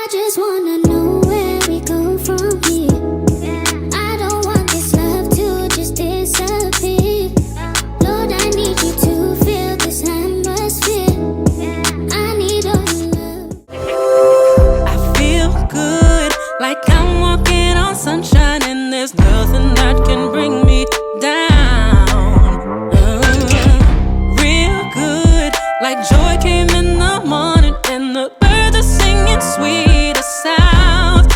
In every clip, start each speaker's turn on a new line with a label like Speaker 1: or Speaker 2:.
Speaker 1: just wanna know where we go from here. I don't want this love to just disappear. Lord, I need you to feel this atmosphere. I need all your love.
Speaker 2: I feel good, like I'm walking on sunshine, and there's nothing that can bring me down. Real good, like joy came in the morning, and the birds are singing sweeter sounds.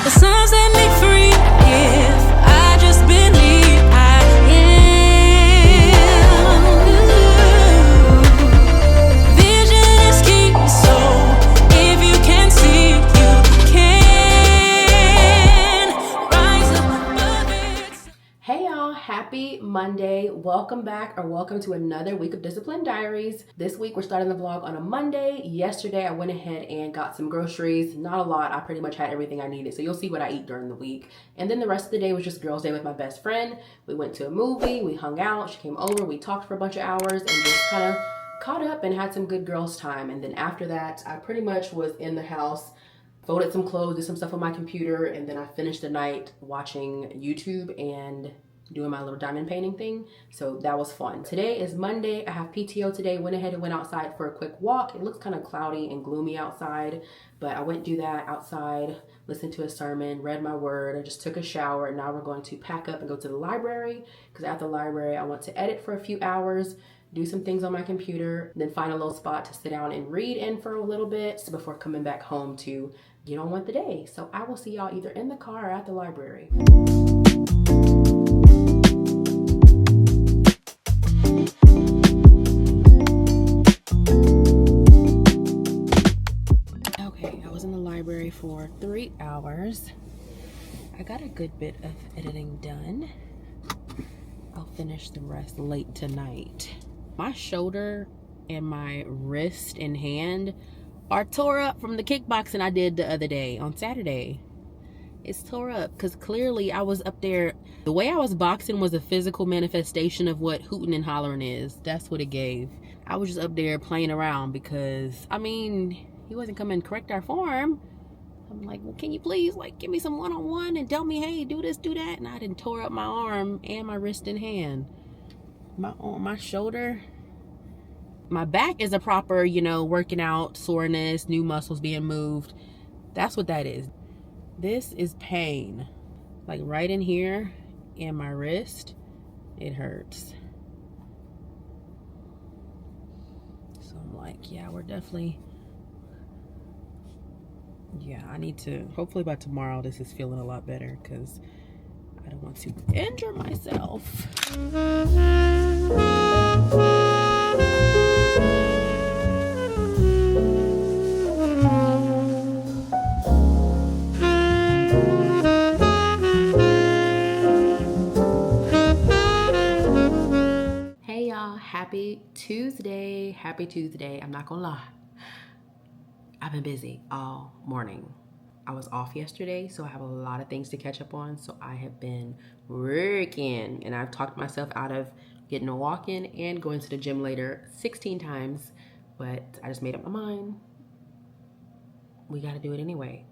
Speaker 2: The sun set me free if I just believe I am. Vision is key, so if you can see, you can rise above it.
Speaker 3: Hey y'all, happy Monday. Welcome back or welcome to another week of Discipline Diaries. This week we're starting the vlog on a Monday. Yesterday I went ahead and got some groceries. Not a lot, I pretty much had everything I needed. So you'll see what I eat during the week. And then the rest of the day was just girls' day with my best friend. We went to a movie, we hung out, she came over, we talked for a bunch of hours and just kind of caught up and had some good girls time. And then after that, I pretty much was in the house, folded some clothes, did some stuff on my computer, and then I finished the night watching YouTube and doing my little diamond painting thing. So that was fun. Today is Monday. I have PTO today. Went ahead and went outside for a quick walk. It looks kind of cloudy and gloomy outside, but I went to do that outside, listened to a sermon, read my word, and just took a shower. And now we're going to pack up and go to the library, because at the library I want to edit for a few hours, do some things on my computer, then find a little spot to sit down and read in for a little bit before coming back home to get on with the day. So I will see y'all either in the car or at the library. Okay, I was in the library for 3 hours. I got a good bit of editing done. I'll finish the rest late tonight. My shoulder and my wrist and hand are tore up from the kickboxing I did the other day on Saturday. It's tore up because clearly I was up there. The way I was boxing was a physical manifestation of what hooting and hollering is. That's what it gave. I was just up there playing around because, I mean, he wasn't coming to correct our form. I'm like, well, can you please like give me some one-on-one and tell me, hey, do this, do that? And I didn't tore up my arm and my wrist and hand. My shoulder, my back is a proper, working out, soreness, new muscles being moved. That's what that is. This is pain. Like right in here in my wrist, it hurts. So I'm like, yeah, we're definitely, I need to, hopefully by tomorrow this is feeling a lot better because I don't want to injure myself. Hey y'all, happy Tuesday. Happy Tuesday. I'm not gonna lie. I've been busy all morning. I was off yesterday, so I have a lot of things to catch up on. So I have been working, and I've talked myself out of getting a walk in and going to the gym later 16 times, but I just made up my mind. We got to do it anyway.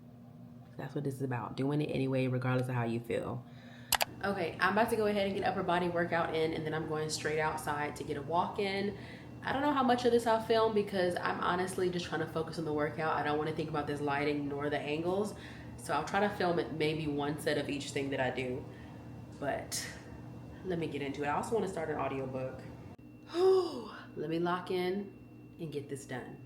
Speaker 3: That's what this is about, doing it anyway, regardless of how you feel. Okay, I'm about to go ahead and get upper body workout in, and then I'm going straight outside to get a walk in. I don't know how much of this I'll film because I'm honestly just trying to focus on the workout. I don't want to think about this lighting nor the angles. So I'll try to film it maybe one set of each thing that I do. But let me get into it. I also want to start an audiobook. Let me lock in and get this done.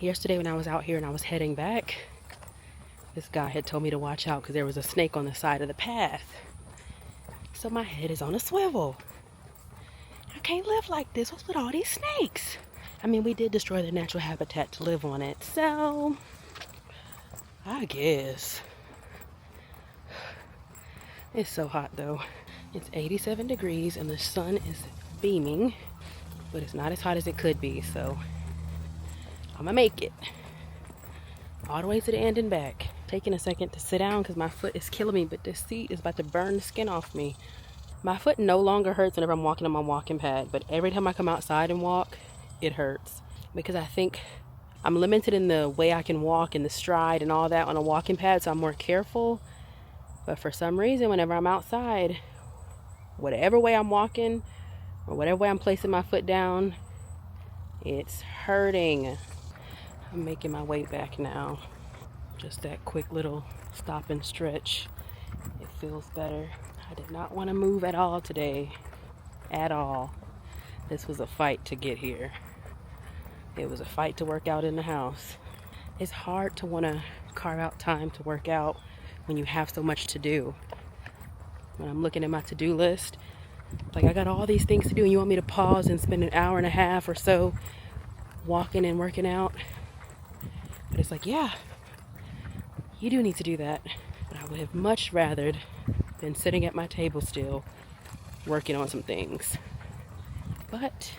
Speaker 3: Yesterday when I was out here and I was heading back, this guy had told me to watch out because there was a snake on the side of the path. So my head is on a swivel. I can't live like this. What's with all these snakes? I mean, we did destroy their natural habitat to live on it, so I guess. It's so hot though. It's 87 degrees and the sun is beaming, but it's not as hot as it could be, so I'm gonna make it all the way to the end and back. Taking a second to sit down because my foot is killing me, but this seat is about to burn the skin off me. My foot no longer hurts whenever I'm walking on my walking pad, but every time I come outside and walk, it hurts. Because I think I'm limited in the way I can walk and the stride and all that on a walking pad, so I'm more careful. But for some reason, whenever I'm outside, whatever way I'm walking or whatever way I'm placing my foot down, it's hurting. I'm making my way back now. Just that quick little stop and stretch. It feels better. I did not want to move at all today. At all. This was a fight to get here. It was a fight to work out in the house. It's hard to want to carve out time to work out when you have so much to do. When I'm looking at my to-do list, like I got all these things to do and you want me to pause and spend an hour and a half or so walking and working out. But it's like, yeah, you do need to do that. But I would have much rather been sitting at my table still working on some things. But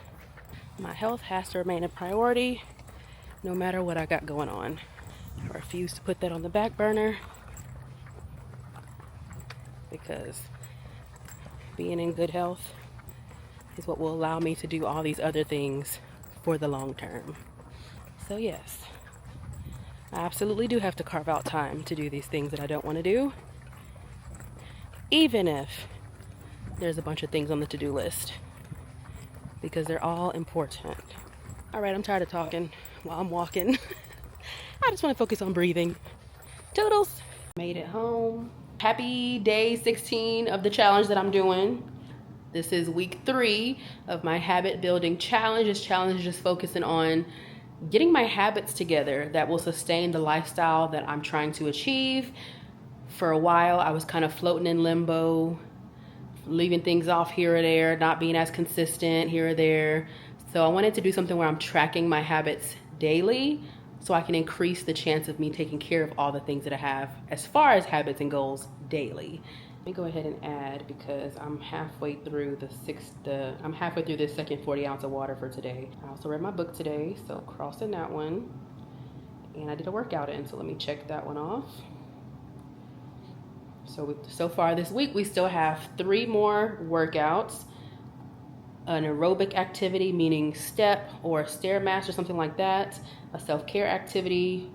Speaker 3: my health has to remain a priority no matter what I got going on. I refuse to put that on the back burner because being in good health is what will allow me to do all these other things for the long term. So yes, I absolutely do have to carve out time to do these things that I don't want to do, even if there's a bunch of things on the to-do list, because they're all important. All right, I'm tired of talking while I'm walking. I just want to focus on breathing. Toodles! Made it home. Happy day 16 of the challenge that I'm doing. This is week 3 of my habit building challenge. This challenge is just focusing on getting my habits together that will sustain the lifestyle that I'm trying to achieve. For a while, I was kind of floating in limbo, leaving things off here or there, not being as consistent here or there. So I wanted to do something where I'm tracking my habits daily so I can increase the chance of me taking care of all the things that I have as far as habits and goals daily. Let me go ahead and add, because I'm halfway through I'm halfway through this second 40 ounce of water for today. I also read my book today, so crossing that one. And I did a workout in, so let me check that one off. So far this week, we still have 3 more workouts. An aerobic activity, meaning step or stairmaster or something like that. A self-care activity,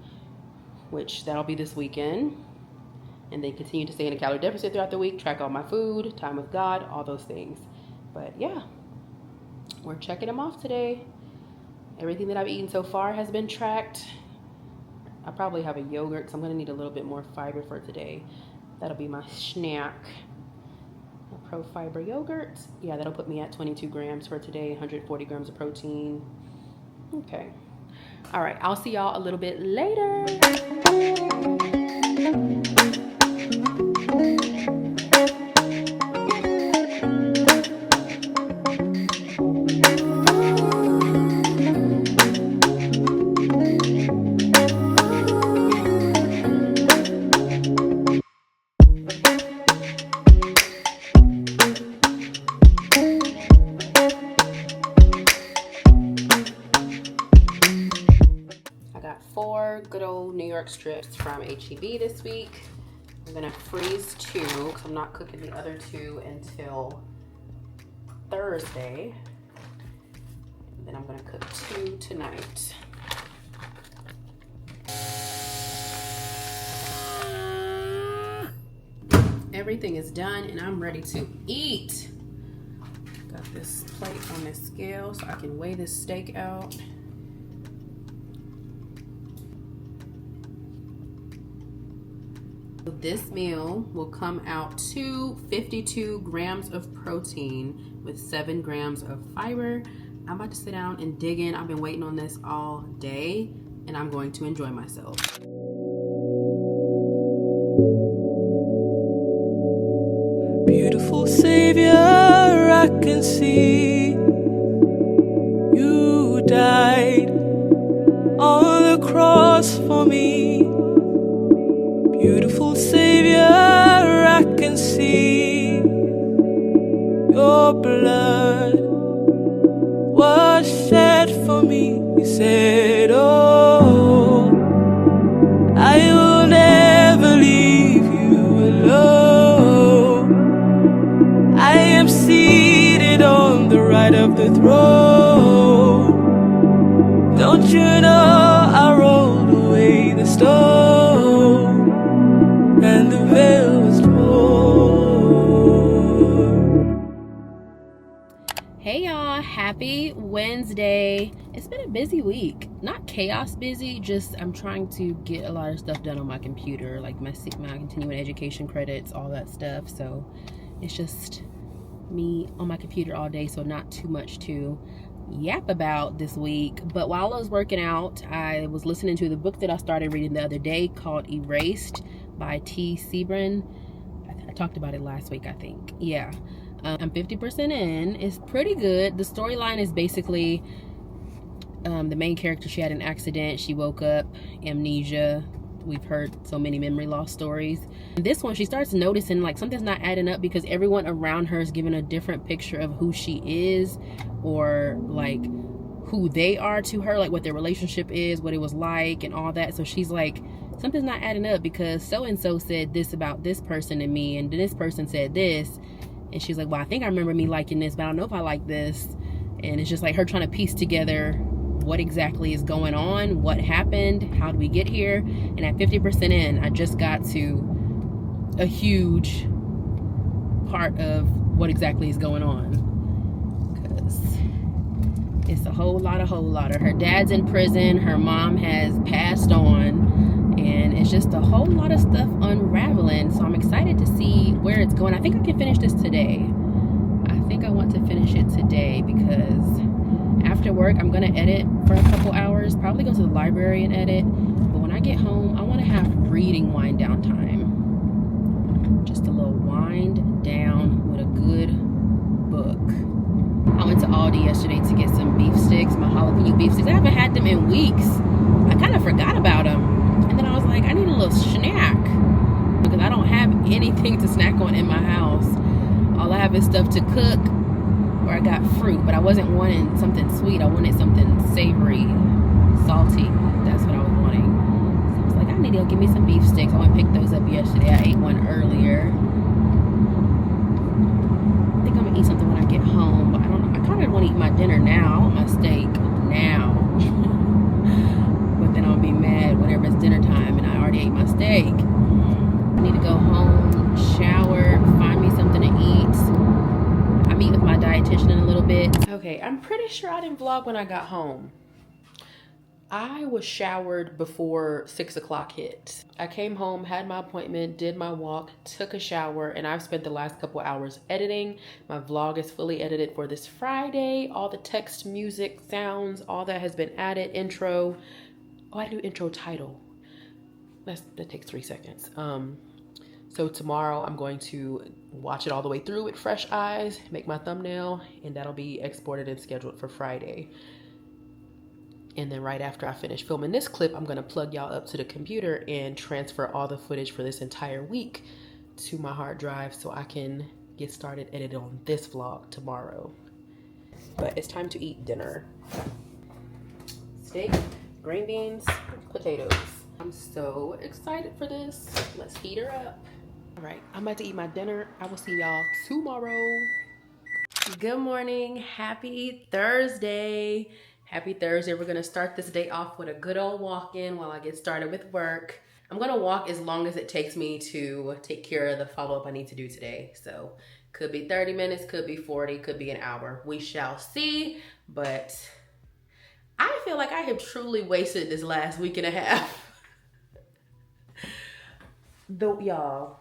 Speaker 3: which that'll be this weekend. And then continue to stay in a calorie deficit throughout the week, track all my food, time with God, all those things. But yeah, we're checking them off today. Everything that I've eaten so far has been tracked. I probably have a yogurt, so I'm gonna need a little bit more fiber for today. That'll be my snack. A Pro Fiber yogurt. Yeah, that'll put me at 22 grams for today, 140 grams of protein. Okay. All right, I'll see y'all a little bit later. Good old New York strips from HEB this week. I'm gonna freeze 2 because I'm not cooking the other 2 until Thursday. And then I'm gonna cook 2 tonight. Everything is done and I'm ready to eat. Got this plate on this scale so I can weigh this steak out. This meal will come out to 52 grams of protein with 7 grams of fiber. I'm about to sit down and dig in. I've been waiting on this all day and I'm going to enjoy myself.
Speaker 2: Beautiful Savior, I can see you died on the cross for me. Beautiful Savior, I can see your blood was shed for me. You said, oh, I will never leave you alone. I am seated on the right of the throne. Don't you know I rolled away the stone and the veil was torn.
Speaker 3: Hey y'all, happy Wednesday. It's been a busy week. Not chaos busy, just I'm trying to get a lot of stuff done on my computer, like my continuing education credits, all that stuff. So it's just me on my computer all day, so not too much to yap about this week. But while I was working out, I was listening to the book that I started reading the other day called Erased by T. Sebring. I talked about it last week, I think. Yeah. I'm 50% in. It's pretty good. The storyline is basically the main character, she had an accident. She woke up, amnesia. We've heard so many memory loss stories. And this one, she starts noticing like something's not adding up because everyone around her is giving a different picture of who she is, or like who they are to her, like what their relationship is, what it was like, and all that. So she's like, something's not adding up because so-and-so said this about this person and me, and this person said this. And she's like, well, I think I remember me liking this, but I don't know if I like this. And it's just like her trying to piece together what exactly is going on, what happened, how do we get here. And at 50% in, I just got to a huge part of what exactly is going on, because it's a whole lot of her dad's in prison, her mom has passed on, and it's just a whole lot of stuff unraveling. So I'm excited to see where it's going. I think I can finish this today. I think I want to finish it today because after work I'm gonna edit for a couple hours, probably go to the library and edit. But when I get home, I want to have reading wind down time. Just a little wind down with a good book. I went to Aldi yesterday to get some beef sticks, my jalapeno beef sticks. I haven't had them in weeks. I kind of forgot about them. And then I was like, I need a little snack because I don't have anything to snack on in my house. All I have is stuff to cook, or I got fruit, but I wasn't wanting something sweet. I wanted something savory, salty. That's what I was wanting. So I was like, I need to go get me some beef sticks. I went and picked those up yesterday. I ate one earlier. I think I'm gonna eat something when I get home, but I don't know. I kind of want to eat my dinner now. I want my steak now. But then I'll be mad whenever it's dinner time and I already ate my steak. I need to go home, shower, find me something to eat. I meet with my dietitian in a little bit. Okay, I'm pretty sure I didn't vlog when I got home. I was showered before 6 o'clock hit. I came home, had my appointment, did my walk, took a shower, and I've spent the last couple hours editing. My vlog is fully edited for this Friday. All the text, music, sounds, all that has been added. Intro. Oh, I do intro title. That takes 3 seconds. So tomorrow I'm going to watch it all the way through with fresh eyes, make my thumbnail, and that'll be exported and scheduled for Friday. And then right after I finish filming this clip, I'm gonna plug y'all up to the computer and transfer all the footage for this entire week to my hard drive so I can get started editing on this vlog tomorrow. But it's time to eat dinner. Steak, green beans, potatoes. I'm so excited for this. Let's heat her up. All right, I'm about to eat my dinner. I will see y'all tomorrow. Good morning, happy Thursday. Happy Thursday. We're gonna start this day off with a good old walk-in while I get started with work. I'm gonna walk as long as it takes me to take care of the follow-up I need to do today. So could be 30 minutes, could be 40, could be an hour. We shall see, but I feel like I have truly wasted this last week and a half. Y'all,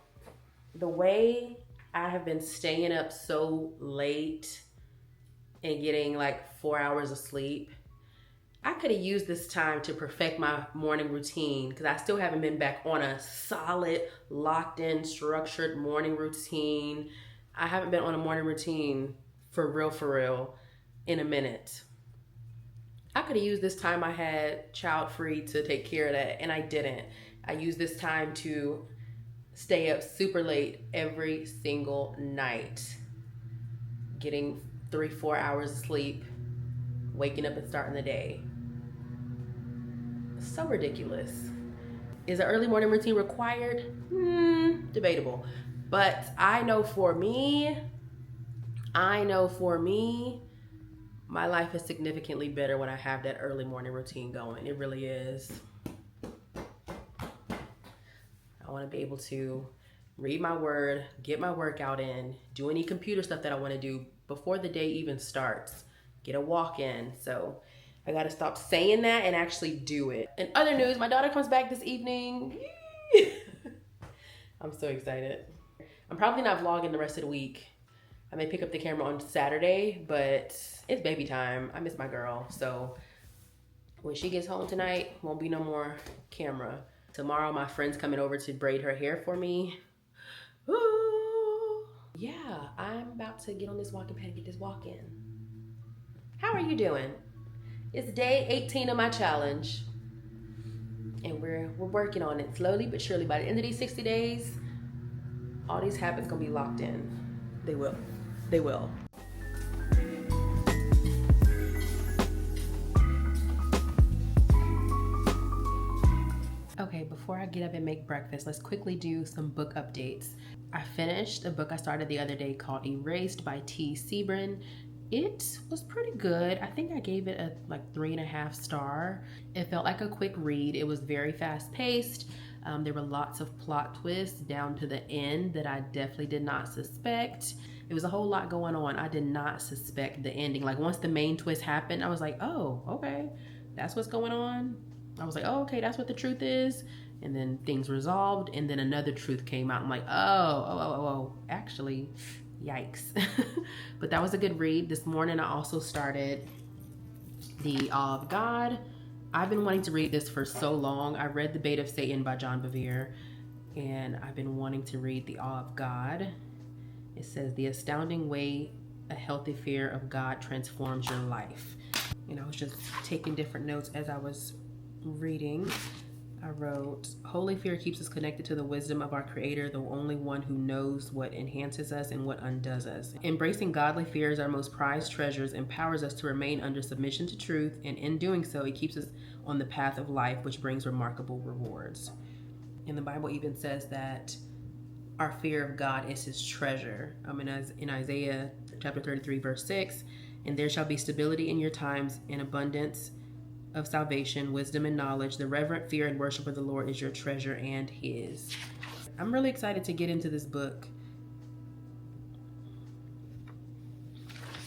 Speaker 3: the way I have been staying up so late and getting like 4 hours of sleep, I could have used this time to perfect my morning routine because I still haven't been back on a solid, locked in, structured morning routine. I haven't been on a morning routine for real, in a minute. I could have used this time I had child free to take care of that, and I didn't. I used this time to stay up super late every single night, getting 3-4 hours of sleep, waking up and starting the day. So ridiculous. Is an early morning routine required? Debatable. But I know for me, my life is significantly better when I have that early morning routine going. It really is. I want to be able to read my word, get my workout in, do any computer stuff that I want to do before the day even starts, get a walk in. So I got to stop saying that and actually do it. In other news, my daughter comes back this evening. I'm so excited. I'm probably not vlogging the rest of the week. I may pick up the camera on Saturday, but it's baby time. I miss my girl. So when she gets home tonight, won't be no more camera. Tomorrow, my friend's coming over to braid her hair for me. Ooh. Yeah, I'm about to get on this walking pad and get this walk in. How are you doing? It's day 18 of my challenge. And we're working on it slowly but surely. By the end of these 60 days, all these habits gonna be locked in. They will. They will. Okay, before I get up and make breakfast, let's quickly do some book updates. I finished a book I started the other day called Erased by T. Sebring. It was pretty good. I think I gave it a 3.5 star. It felt like a quick read. It was very fast paced. There were lots of plot twists down to the end that I definitely did not suspect. It was a whole lot going on. I did not suspect the ending. Like once the main twist happened, I was like, oh, okay, that's what's going on. I was like, oh, okay, that's what the truth is. And then things resolved, and then another truth came out. I'm like, oh, actually, yikes. But that was a good read. This morning, I also started The Awe of God. I've been wanting to read this for so long. I read The Bait of Satan by John Bevere, and I've been wanting to read The Awe of God. It says, the astounding way a healthy fear of God transforms your life. I was just taking different notes as I was reading. I wrote, holy fear keeps us connected to the wisdom of our Creator, the only one who knows what enhances us and what undoes us. Embracing godly fear as our most prized treasures empowers us to remain under submission to truth, and in doing so, it keeps us on the path of life, which brings remarkable rewards. And the Bible even says that our fear of God is His treasure. In Isaiah chapter 33, verse 6, and there shall be stability in your times and abundance of salvation, wisdom and knowledge. The reverent fear and worship of the Lord is your treasure and His. I'm really excited to get into this book.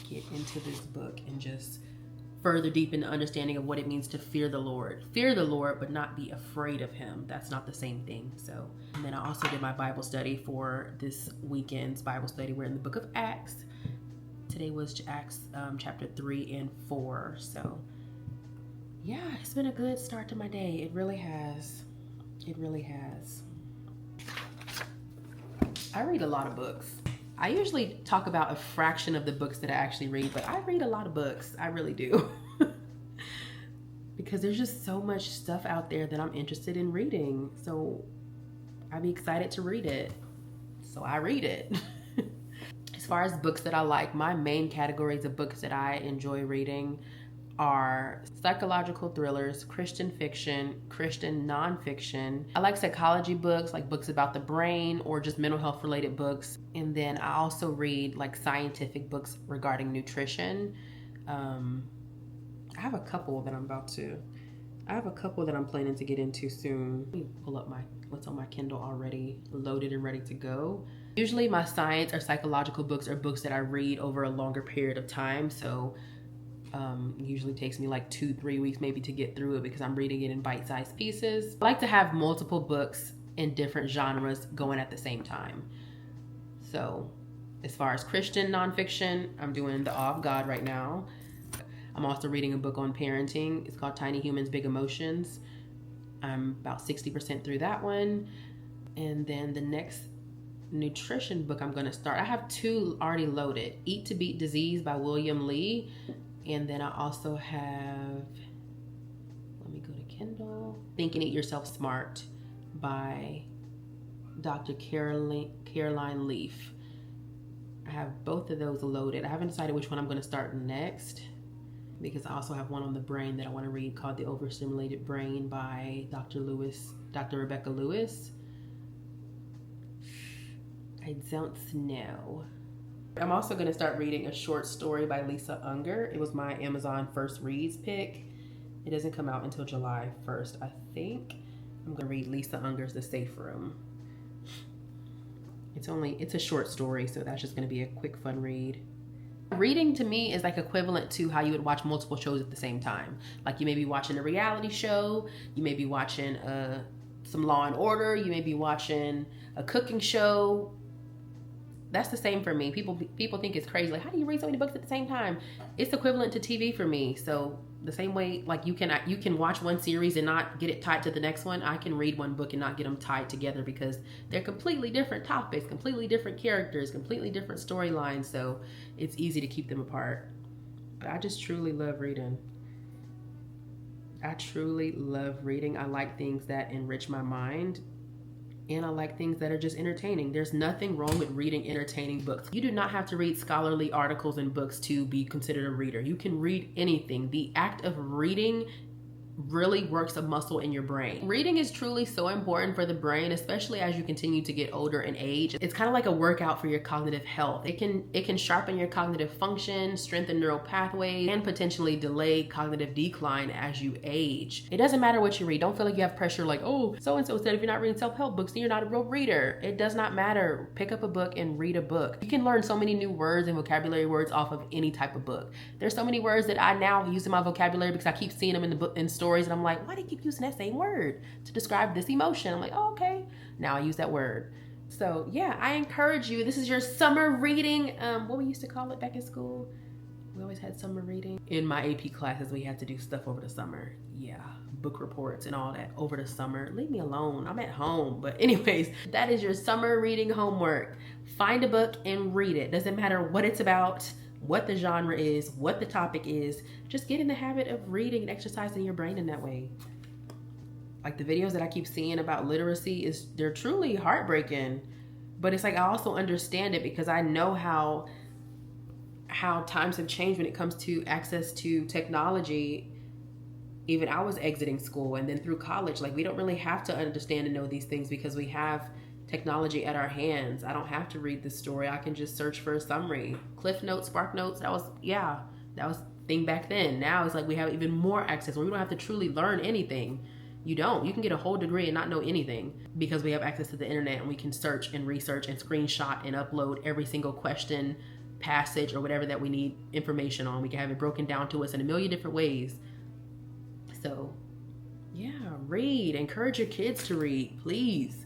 Speaker 3: And just further deepen the understanding of what it means to fear the Lord. Fear the Lord, but not be afraid of Him. That's not the same thing. So, and then I also did my Bible study for this weekend's Bible study. We're in the book of Acts. Today was Acts chapter 3 and 4. So yeah, it's been a good start to my day. It really has. It really has. I read a lot of books. I usually talk about a fraction of the books that I actually read, but I read a lot of books. I really do. Because there's just so much stuff out there that I'm interested in reading. So I'd be excited to read it. So I read it. As far as books that I like, my main categories of books that I enjoy reading are psychological thrillers, Christian fiction, Christian nonfiction. I like psychology books, like books about the brain or just mental health related books. And then I also read like scientific books regarding nutrition. I have a couple that I'm planning to get into soon. Let me pull up what's on my Kindle already loaded and ready to go. Usually my science or psychological books are books that I read over a longer period of time. So usually takes me like 2-3 weeks maybe to get through it because I'm reading it in bite-sized pieces. I like to have multiple books in different genres going at the same time. So as far as Christian nonfiction, I'm doing The Awe of God right now. I'm also reading a book on parenting. It's called Tiny Humans, Big Emotions. I'm about 60% through that one. And then the next nutrition book I'm going to start, I have 2 already loaded. Eat to Beat Disease by William Lee. And then I also have, let me go to Kindle, Think and Eat Yourself Smart by Dr. Caroline Leaf. I have both of those loaded. I haven't decided which one I'm going to start next, because I also have one on the brain that I want to read called The Overstimulated Brain by Dr. Rebecca Lewis. I don't know. I'm also going to start reading a short story by Lisa Unger. It was my Amazon First Reads pick. It doesn't come out until July 1st, I think. I'm going to read Lisa Unger's The Safe Room. It's a short story, so that's just going to be a quick, fun read. Reading to me is like equivalent to how you would watch multiple shows at the same time. Like you may be watching a reality show, you may be watching some Law and Order, you may be watching a cooking show. That's the same for me. People think it's crazy. Like, how do you read so many books at the same time? It's equivalent to TV for me. So the same way, like you can watch one series and not get it tied to the next one. I can read one book and not get them tied together because they're completely different topics, completely different characters, completely different storylines. So it's easy to keep them apart. But I just truly love reading. I truly love reading. I like things that enrich my mind. And I like things that are just entertaining. There's nothing wrong with reading entertaining books. You do not have to read scholarly articles and books to be considered a reader. You can read anything. The act of reading really works a muscle in your brain. Reading is truly so important for the brain, especially as you continue to get older and age. It's kind of like a workout for your cognitive health. It can sharpen your cognitive function, strengthen neural pathways, and potentially delay cognitive decline as you age. It doesn't matter what you read. Don't feel like you have pressure like, oh, so-and-so said if you're not reading self-help books, then you're not a real reader. It does not matter. Pick up a book and read a book. You can learn so many new words and vocabulary words off of any type of book. There's so many words that I now use in my vocabulary because I keep seeing them in the book in stories, and I'm like, why do you keep using that same word to describe this emotion? I'm like, oh, okay, now I use that word. So yeah, I encourage you. This is your summer reading. What we used to call it back in school. We always had summer reading. In my AP classes, we had to do stuff over the summer. Yeah, book reports and all that over the summer. Leave me alone. I'm at home. But anyways, that is your summer reading homework. Find a book and read it. Doesn't matter what it's about, what the genre is, what the topic is. Just get in the habit of reading and exercising your brain in that way. Like the videos that I keep seeing about literacy, they're truly heartbreaking. But it's like I also understand it because I know how times have changed when it comes to access to technology. Even I was exiting school and then through college, like we don't really have to understand and know these things because we have technology at our hands. I don't have to read the story. I can just search for a summary. Cliff Notes, Spark Notes, that was thing back then. Now it's like we have even more access where we don't have to truly learn anything. You can get a whole degree and not know anything because we have access to the internet and we can search and research and screenshot and upload every single question, passage, or whatever that we need information on. We can have it broken down to us in a million different ways. So yeah, read. Encourage your kids to read, please.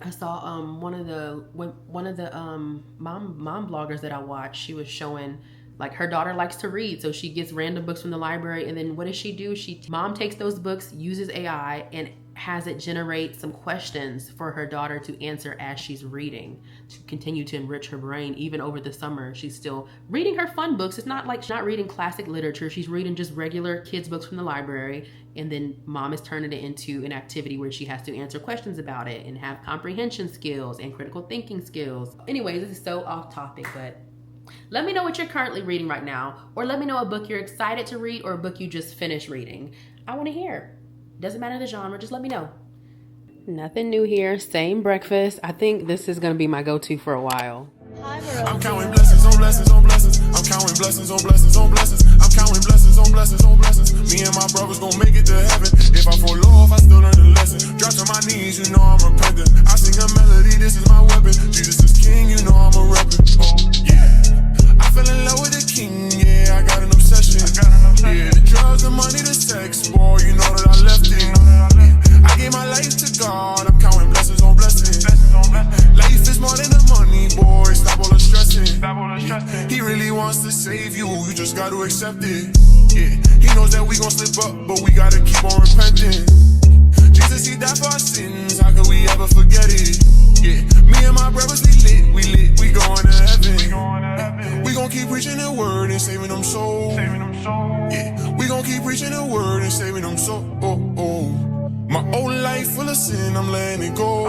Speaker 3: I saw one of the mom bloggers that I watch. She was showing like her daughter likes to read, so she gets random books from the library, and then what does she do? Mom takes those books, uses AI, and has it generate some questions for her daughter to answer as she's reading to continue to enrich her brain. Even over the summer, she's still reading her fun books. It's not like she's not reading classic literature. She's reading just regular kids books from the library, and then mom is turning it into an activity where she has to answer questions about it and have comprehension skills and critical thinking skills. Anyways, this is so off topic, but let me know what you're currently reading right now, or let me know a book you're excited to read or a book you just finished reading. I want to hear. Doesn't matter the genre, just let me know. Nothing new here, same breakfast. I think this is gonna be my go-to for a while.
Speaker 4: Hi, I'm counting blessings on blessings on blessings. I'm counting blessings on blessings on blessings. I'm counting blessings on blessings on blessings. Me and my brothers gon' make it to heaven. If I fall off, I still learn the lesson. Drop to my knees, you know I'm repentant. I sing a melody, this is my weapon. Jesus is king, you know I'm a reppin'. Yeah, I fell in love with the king. Yeah, I got an obsession. Yeah, the drugs, the money, the sex, boy, you know that I left it. I gave my life to God. I'm counting blessings on blessings. Life is more than the money, boy. Stop all the stressing. He really wants to say save you, you just gotta accept it. Yeah, he knows that we gon' slip up, but we gotta keep on repenting. Jesus, he died for our sins, how could we ever forget it? Yeah, me and my brothers, we lit, we going to heaven. Yeah, we gon' keep preaching the word and saving them souls. Yeah, we gon' keep preaching the word and saving them souls. My old life full of sin, I'm letting it go.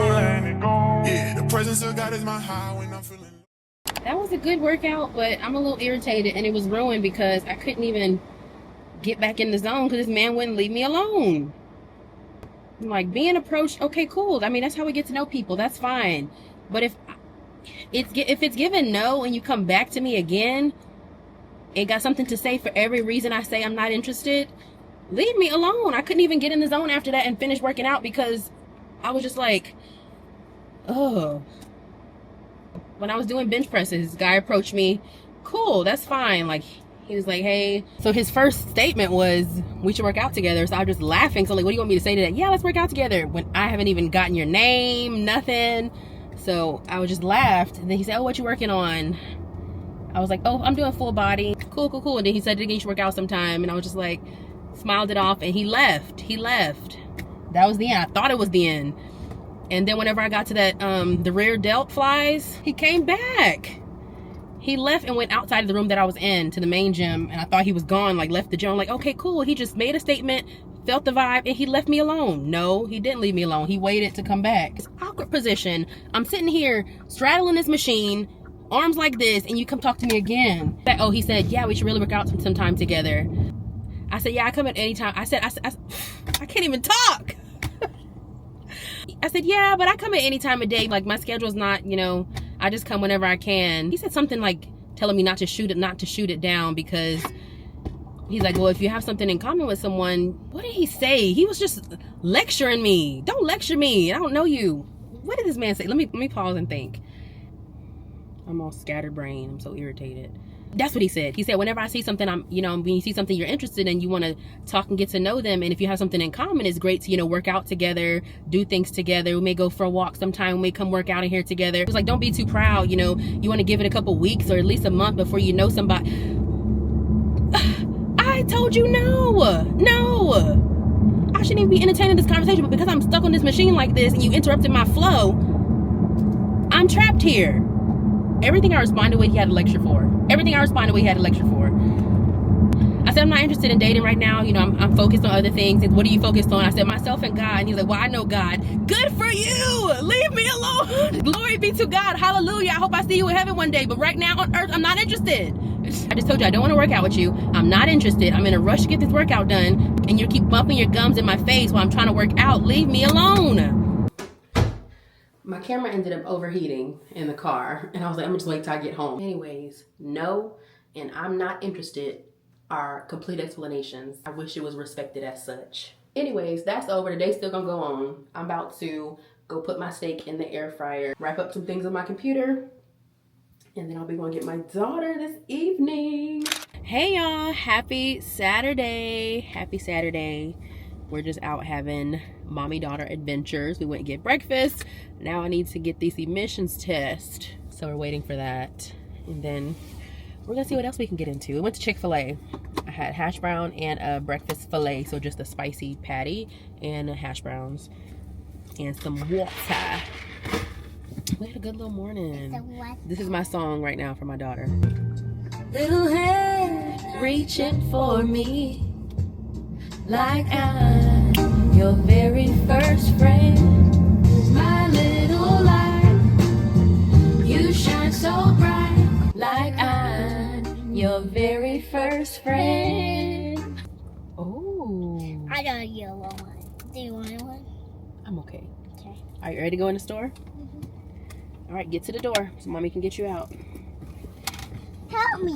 Speaker 4: Yeah, the presence of God is my high when I'm feeling.
Speaker 3: That was a good workout, but I'm a little irritated, and it was ruined because I couldn't even get back in the zone because this man wouldn't leave me alone. I'm like, being approached, okay, cool. I mean, that's how we get to know people. That's fine. But if it's given no and you come back to me again and got something to say for every reason I say I'm not interested, leave me alone. I couldn't even get in the zone after that and finish working out because I was just like, oh. When I was doing bench presses, this guy approached me. Cool, that's fine. Like, he was like, hey. So his first statement was, we should work out together. So I was just laughing. So like, what do you want me to say to that? Yeah, let's work out together. When I haven't even gotten your name, nothing. So I was just laughed. And then he said, oh, what you working on? I was like, oh, I'm doing full body. Cool. And then he said, you should work out sometime. And I was just like, smiled it off. And he left. That was the end. I thought it was the end. And then whenever I got to that, the rear delt flies, he came back. He left and went outside of the room that I was in to the main gym. And I thought he was gone, like left the gym. I'm like, okay, cool. He just made a statement, felt the vibe, and he left me alone. No, he didn't leave me alone. He waited to come back. It's an awkward position. I'm sitting here straddling this machine, arms like this, and you come talk to me again. Oh, he said, yeah, we should really work out some time together. I said, yeah, I come at any time. I can't even talk. I said, yeah, but I come at any time of day. Like, my schedule's not, I just come whenever I can. He said something like telling me not to shoot it down because he's like, well, if you have something in common with someone. What did he say? He was just lecturing me. Don't lecture me. I don't know you. What did this man say? Let me pause and think. I'm all scatterbrained. I'm so irritated. That's what he said. He said, whenever I see something, when you see something you're interested in, you want to talk and get to know them. And if you have something in common, it's great to, work out together, do things together. We may go for a walk sometime. We may come work out in here together. It's like, don't be too proud. You want to give it a couple weeks or at least a month before you know somebody. I told you no. I shouldn't even be entertaining this conversation, but because I'm stuck on this machine like this and you interrupted my flow, I'm trapped here. Everything I responded with, he had a lecture for. I said, I'm not interested in dating right now. I'm focused on other things. What are you focused on? I said, myself and God. And he's like, well, I know God. Good for you. Leave me alone. Glory be to God. Hallelujah. I hope I see you in heaven one day. But right now on earth, I'm not interested. I just told you I don't want to work out with you. I'm not interested. I'm in a rush to get this workout done. And you keep bumping your gums in my face while I'm trying to work out. Leave me alone. My camera ended up overheating in the car, and I was like, I'm just wait till I get home. Anyways, no, and I'm not interested are complete explanations. I wish it was respected as such. Anyways, that's over. The day's still gonna go on. I'm about to go put my steak in the air fryer, wrap up some things on my computer, and then I'll be going to get my daughter this evening. Hey y'all, happy Saturday. We're just out having mommy-daughter adventures. We went and get breakfast. Now I need to get these emissions tests. So we're waiting for that. And then we're gonna see what else we can get into. We went to Chick-fil-A. I had hash brown and a breakfast filet. So just a spicy patty and hash browns and some water. We had a good little morning. This is my song right now for my daughter. Little hand reaching for me, like I'm your very first friend. My little light, you shine so bright, like I'm your very first friend. Oh,
Speaker 1: I got a yellow one. Do you want one?
Speaker 3: I'm okay.
Speaker 1: Okay.
Speaker 3: Are you ready to go in the store? All right, get to the door so mommy can get you out.
Speaker 1: Help me.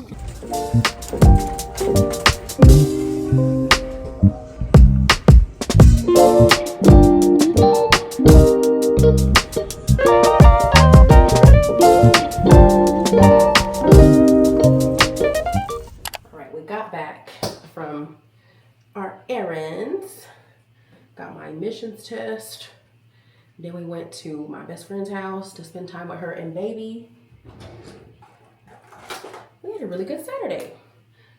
Speaker 3: All right, we got back from our errands. Got my emissions test. Then we went to my best friend's house to spend time with her and baby. We had a really good Saturday.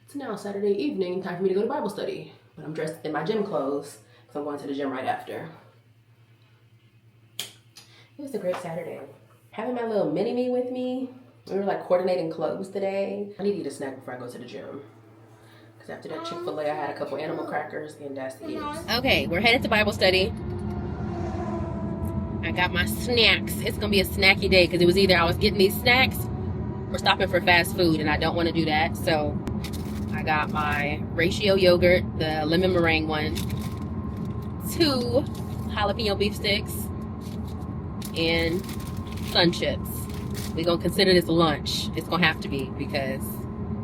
Speaker 3: It's now Saturday evening, time for me to go to Bible study. But I'm dressed in my gym clothes because I'm going to the gym right after. It was a great Saturday. Having my little mini-me with me. We were like coordinating clothes today. I need to eat a snack before I go to the gym. Because after that Chick-fil-A, I had a couple animal crackers and that's it. Okay, we're headed to Bible study. I got my snacks. It's going to be a snacky day because it was either I was getting these snacks or stopping for fast food, and I don't want to do that. So I got my ratio yogurt, the lemon meringue one, 2 jalapeno beef sticks, and Sun Chips. We're going to consider this lunch. It's going to have to be because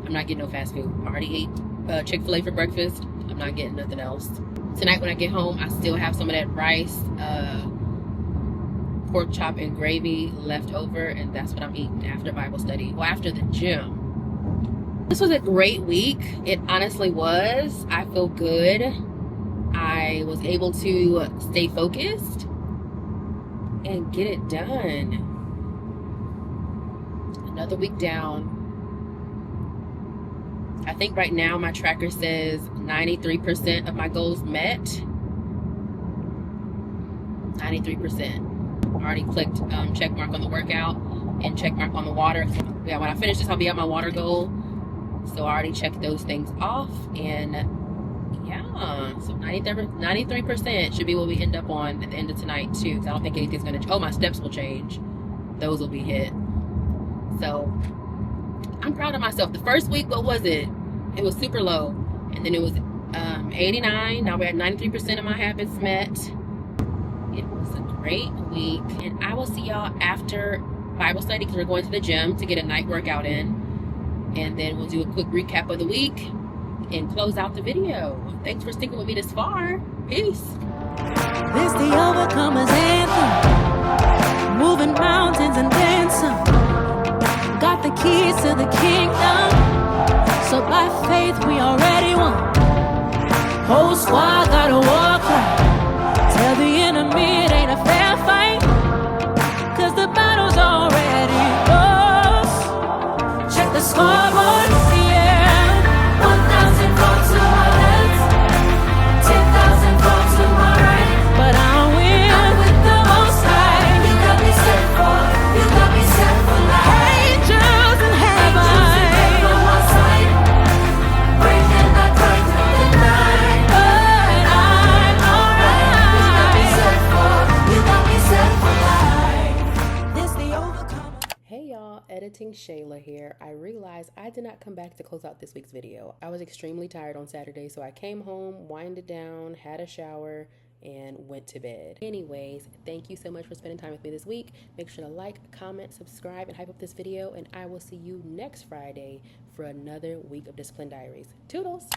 Speaker 3: I'm not getting no fast food. I already ate Chick-fil-A for breakfast. I'm not getting nothing else. Tonight when I get home, I still have some of that rice, pork chop and gravy left over, and that's what I'm eating after Bible study. Well, after the gym. This was a great week. It honestly was. I feel good. I was able to stay focused and get it done. Another week down. I think right now my tracker says 93% of my goals met. 93%. I already clicked check mark on the workout and check mark on the water. Yeah, when I finish this, I'll be at my water goal. So I already checked those things off. And yeah, so 93% should be what we end up on at the end of tonight too. Because I don't think anything's going to, oh, my steps will change. Those will be hit. So I'm proud of myself. The first week, what was it? It was super low. And then it was 89. Now we're at 93% of my habits met. It was a great week. And I will see y'all after Bible study because we're going to the gym to get a night workout in. And then we'll do a quick recap of the week and close out the video. Thanks for sticking with me this far. Peace.
Speaker 2: This the overcomer's anthem. Moving mountains and dancing. Got the keys to the kingdom. So by faith we already won. Whole squad got a war cry. Tell the enemy it ain't a fair fight. Cause the battle's already lost. Check the scoreboard, yeah. 1,000 volts to my left, 10,000 volts to my right. But I'm with the Most High. You got me set for, you got me set for life. Angels in heaven on my side, bringing the light to the night. But I'm alright. You got me set for life. This the overcomer.
Speaker 3: Hey y'all, editing Shayla here. I realized I did not come back to close out this week's video. I was extremely tired on Saturday, so I came home, winded down, had a shower, and went to bed. Anyways, thank you so much for spending time with me this week. Make sure to like, comment, subscribe, and hype up this video, and I will see you next Friday for another week of Discipline Diaries. Toodles!